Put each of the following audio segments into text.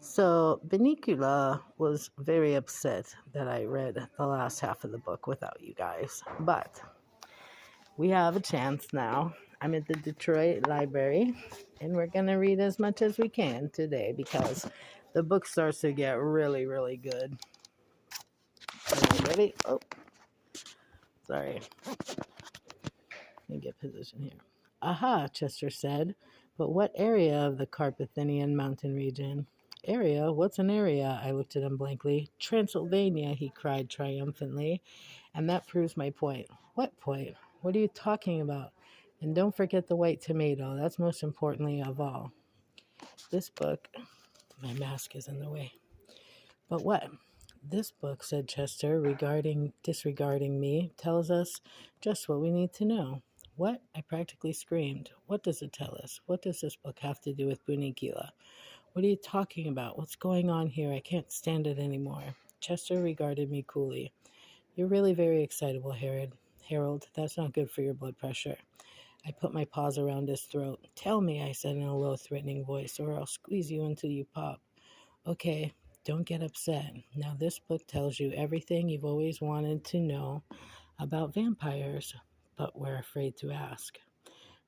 So Benicula was very upset that I read the last half of the book without you guys. But we have a chance now. I'm at the Detroit Library, and we're going to read as much as we can today because the book starts to get really, really good. Are you ready? Oh, sorry. Let me get position here. Aha, Chester said. But what area of the Carpathian mountain region? Area? What's an area? I looked at him blankly. Transylvania, he cried triumphantly. And that proves my point. What point? What are you talking about? And don't forget the white tomato. That's most importantly of all. This book, my mask is in the way. But what? This book, said Chester, disregarding me, tells us just what we need to know. What? I practically screamed. What does it tell us? What does this book have to do with Bunigila? What are you talking about? What's going on here? I can't stand it anymore. Chester regarded me coolly. You're really very excitable, Harold. That's not good for your blood pressure. I put my paws around his throat. Tell me, I said in a low, threatening voice, or I'll squeeze you until you pop. Okay, don't get upset. Now, this book tells you everything you've always wanted to know about vampires, but were afraid to ask.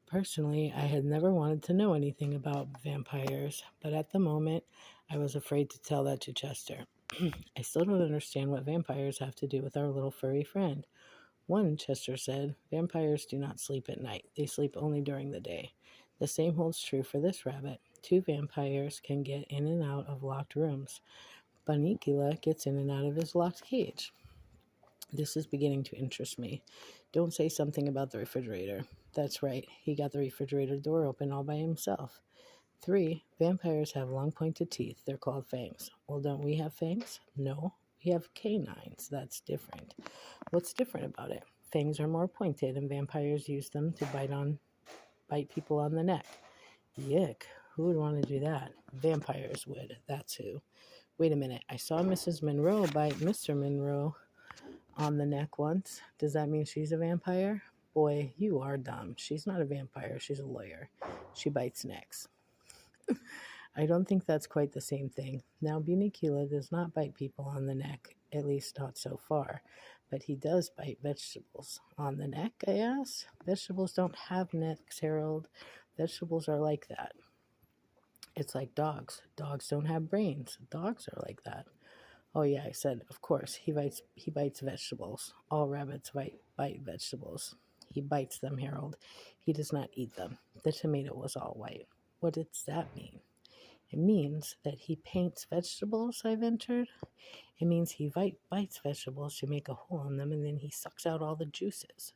Personally, I had never wanted to know anything about vampires, but at the moment, I was afraid to tell that to Chester. I still don't understand what vampires have to do with our little furry friend. One, Chester said, vampires do not sleep at night. They sleep only during the day. The same holds true for this rabbit. 2 vampires can get in and out of locked rooms. Bunnicula gets in and out of his locked cage. This is beginning to interest me. Don't say something about the refrigerator. That's right. He got the refrigerator door open all by himself. 3, vampires have long pointed teeth. They're called fangs. Well, don't we have fangs? No, we have canines. That's different. What's different about it? Fangs are more pointed, and vampires use them to bite people on the neck. Yick. Who would want to do that? Vampires would. That's who. Wait a minute. I saw Mrs. Monroe bite Mr. Monroe on the neck once. Does that mean she's a vampire? Boy, you are dumb. She's not a vampire. She's a lawyer. She bites necks. I don't think that's quite the same thing. Now, Bunnicula does not bite people on the neck, at least not so far. But he does bite vegetables. On the neck, I asked? Vegetables don't have necks, Harold. Vegetables are like that. It's like dogs. Dogs don't have brains. Dogs are like that. Oh, yeah, I said, of course, he bites vegetables. All rabbits bite vegetables. He bites them, Harold. He does not eat them. The tomato was all white. What does that mean? It means that he paints vegetables, I ventured. It means he bites vegetables to make a hole in them, and then he sucks out all the juices.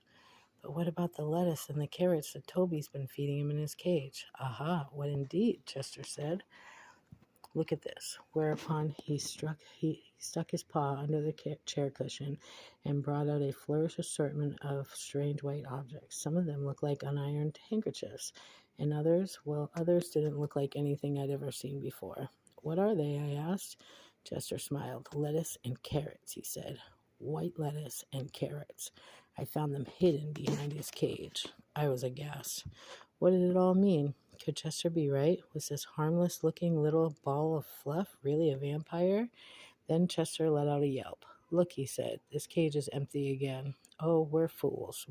But what about the lettuce and the carrots that Toby's been feeding him in his cage? Aha, what indeed, Chester said. Look at this. Whereupon he stuck his paw under the chair cushion and brought out a flourish assortment of strange white objects. Some of them looked like unironed handkerchiefs, and others didn't look like anything I'd ever seen before. What are they? I asked. Chester smiled. Lettuce and carrots, he said. White lettuce and carrots. I found them hidden behind his cage. I was aghast. What did it all mean? Could Chester be right? Was this harmless-looking little ball of fluff really a vampire? Then Chester let out a yelp. Look, he said, this cage is empty again. Oh, we're fools.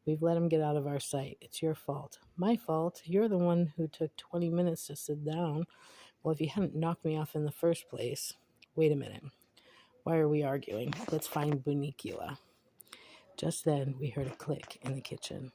We've let him get out of our sight. It's your fault. My fault? You're the one who took 20 minutes to sit down. Well, if you hadn't knocked me off in the first place. Wait a minute. Why are we arguing? Let's find Bunnicula. Just then, we heard a click in the kitchen.